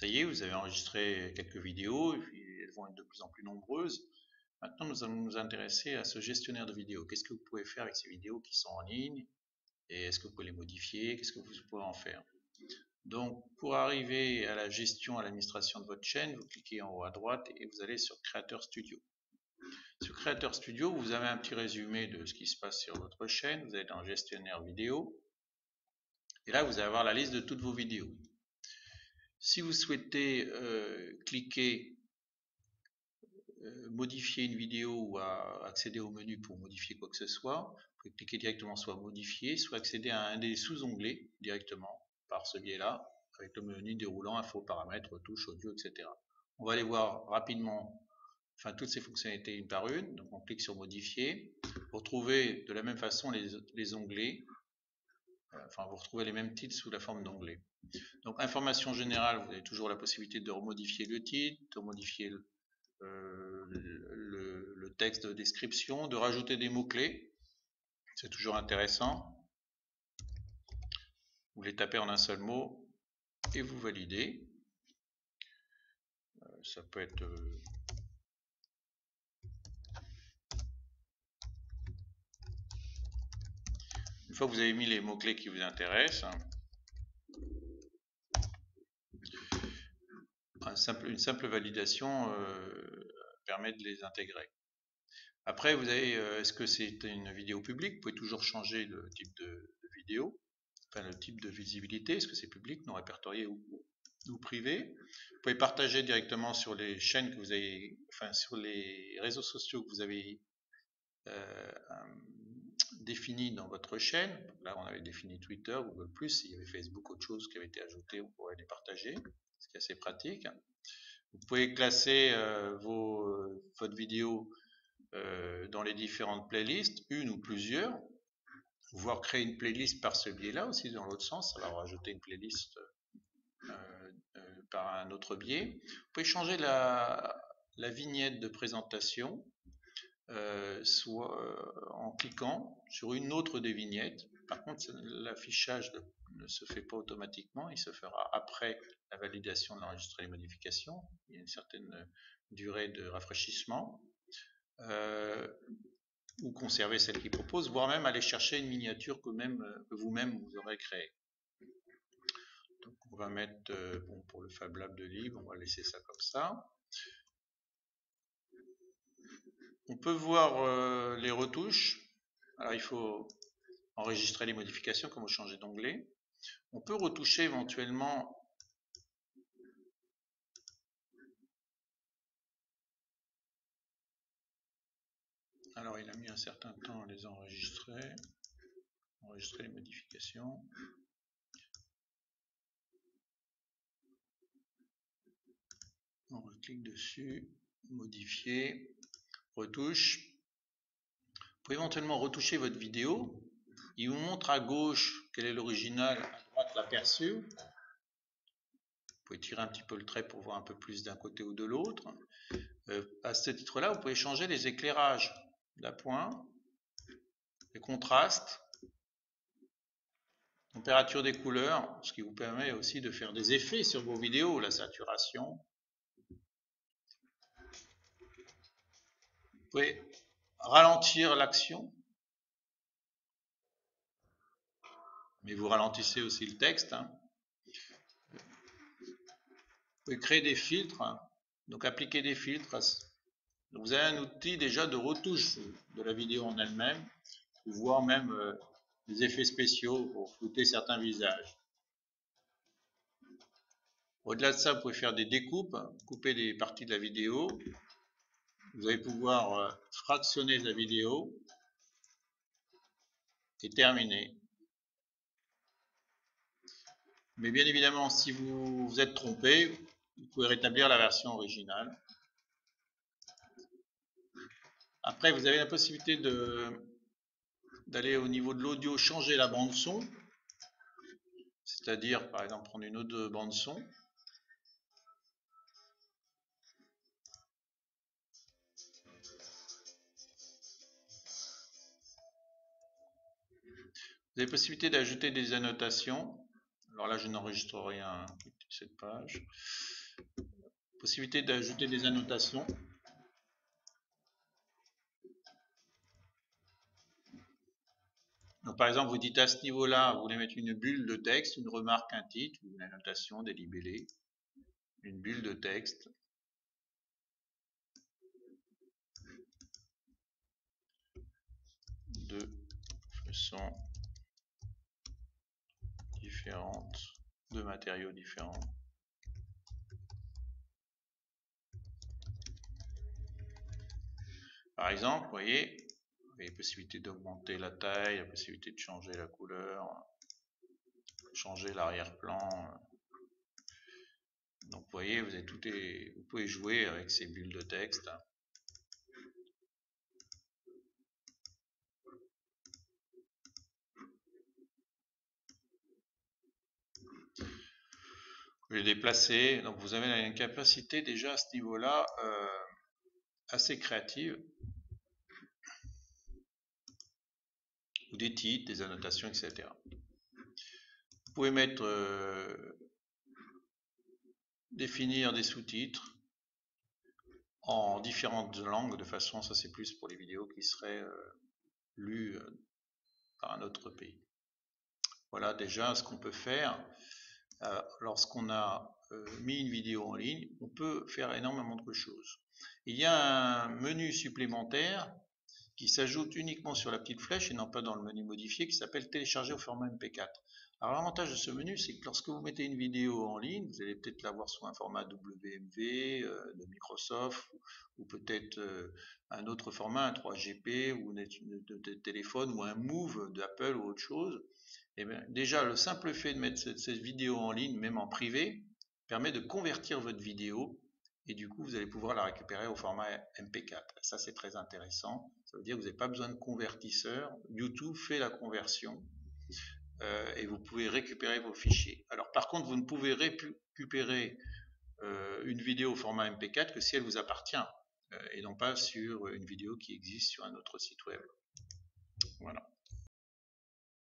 Ça y est, vous avez enregistré quelques vidéos, et puis elles vont être de plus en plus nombreuses. Maintenant, nous allons nous intéresser à ce gestionnaire de vidéos. Qu'est-ce que vous pouvez faire avec ces vidéos qui sont en ligne? Et est-ce que vous pouvez les modifier? Qu'est-ce que vous pouvez en faire? Donc, pour arriver à la gestion, à l'administration de votre chaîne, vous cliquez en haut à droite et vous allez sur Creator Studio. Sur Creator Studio, vous avez un petit résumé de ce qui se passe sur votre chaîne. Vous allez dans Gestionnaire vidéo. Et là, vous allez avoir la liste de toutes vos vidéos. Si vous souhaitez cliquer modifier une vidéo ou à accéder au menu pour modifier quoi que ce soit, vous pouvez cliquer directement soit modifier, soit accéder à un des sous-onglets directement par ce biais-là, avec le menu déroulant info, paramètres, touches, audio, etc. On va aller voir rapidement toutes ces fonctionnalités une par une. Donc on clique sur modifier. Vous retrouvez de la même façon les onglets, vous retrouvez les mêmes titres sous la forme d'onglets. Donc information générale, vous avez toujours la possibilité de remodifier le titre, de modifier le texte de description, de rajouter des mots-clés, c'est toujours intéressant. Vous les tapez en un seul mot et vous validez. Ça peut être une fois que vous avez mis les mots-clés qui vous intéressent, une simple validation permet de les intégrer. Après, vous avez, est-ce que c'est une vidéo publique? Vous pouvez toujours changer le type de vidéo, le type de visibilité, est-ce que c'est public, non répertorié ou privé. Vous pouvez partager directement sur les chaînes que vous avez, sur les réseaux sociaux que vous avez définis dans votre chaîne. Là, on avait défini Twitter, Google+, il y avait Facebook, autre chose qui avait été ajouté, on pourrait les partager, ce qui est assez pratique. Vous pouvez classer votre vidéo dans les différentes playlists, une ou plusieurs, voire créer une playlist par ce biais-là aussi, dans l'autre sens, ça va rajouter une playlist par un autre biais. Vous pouvez changer la vignette de présentation soit en cliquant sur une autre des vignettes. Par contre, l'affichage ne se fait pas automatiquement, il se fera après la validation de l'enregistrement et les modifications. Il y a une certaine durée de rafraîchissement. Ou conserver celle qu'il propose, voire même aller chercher une miniature que vous-même vous aurez créée. Donc on va mettre, pour le Fab Lab de Libre, on va laisser ça comme ça. On peut voir les retouches. Alors il faut enregistrer les modifications quand vous changez d'onglet. On peut retoucher éventuellement alors il a mis un certain temps à les enregistrer les modifications. On clique dessus, modifier, retouche. Vous pouvez éventuellement retoucher votre vidéo. Il vous montre à gauche quel est l'original, à droite l'aperçu. Vous pouvez tirer un petit peu le trait pour voir un peu plus d'un côté ou de l'autre. À ce titre-là, vous pouvez changer les éclairages d'appoint, les contrastes, température des couleurs, ce qui vous permet aussi de faire des effets sur vos vidéos, la saturation. Vous pouvez ralentir l'action, mais vous ralentissez aussi le texte. Vous pouvez créer des filtres, donc appliquer des filtres. Donc vous avez un outil déjà de retouche de la vidéo en elle-même, voire même des effets spéciaux pour flouter certains visages. Au-delà de ça, vous pouvez faire des découpes, couper des parties de la vidéo. Vous allez pouvoir fractionner la vidéo et terminer. Mais bien évidemment, si vous vous êtes trompé, vous pouvez rétablir la version originale. Après, vous avez la possibilité d'aller au niveau de l'audio, changer la bande son. C'est-à-dire, par exemple, prendre une autre bande son. Vous avez la possibilité d'ajouter des annotations. Alors là, je n'enregistre rien, cette page. Possibilité d'ajouter des annotations. Donc, par exemple, vous dites à ce niveau-là, vous voulez mettre une bulle de texte, une remarque, un titre, une annotation, des libellés, une bulle de texte. De façon différente, de matériaux différents. Par exemple, vous voyez, il y a possibilité d'augmenter la taille, la possibilité de changer la couleur, changer l'arrière-plan. Donc vous voyez, vous pouvez jouer avec ces bulles de texte. Vous les déplacer. Donc vous avez une capacité déjà à ce niveau-là assez créative. Ou des titres, des annotations, etc. Vous pouvez mettre définir des sous-titres en différentes langues, de façon, ça c'est plus pour les vidéos qui seraient lues par un autre pays. Voilà déjà ce qu'on peut faire lorsqu'on a mis une vidéo en ligne. On peut faire énormément de choses. Il y a un menu supplémentaire qui s'ajoute uniquement sur la petite flèche et non pas dans le menu modifié, qui s'appelle télécharger au format MP4. Alors l'avantage de ce menu, c'est que lorsque vous mettez une vidéo en ligne, vous allez peut-être l'avoir sous un format WMV de Microsoft, ou peut-être un autre format, un 3GP, ou de téléphone, ou un Move d'Apple ou autre chose. Et bien, déjà, le simple fait de mettre cette vidéo en ligne, même en privé, permet de convertir votre vidéo et du coup vous allez pouvoir la récupérer au format MP4. Ça c'est très intéressant, ça veut dire que vous n'avez pas besoin de convertisseur, YouTube fait la conversion et vous pouvez récupérer vos fichiers. Alors par contre vous ne pouvez récupérer une vidéo au format MP4 que si elle vous appartient et non pas sur une vidéo qui existe sur un autre site web. Voilà.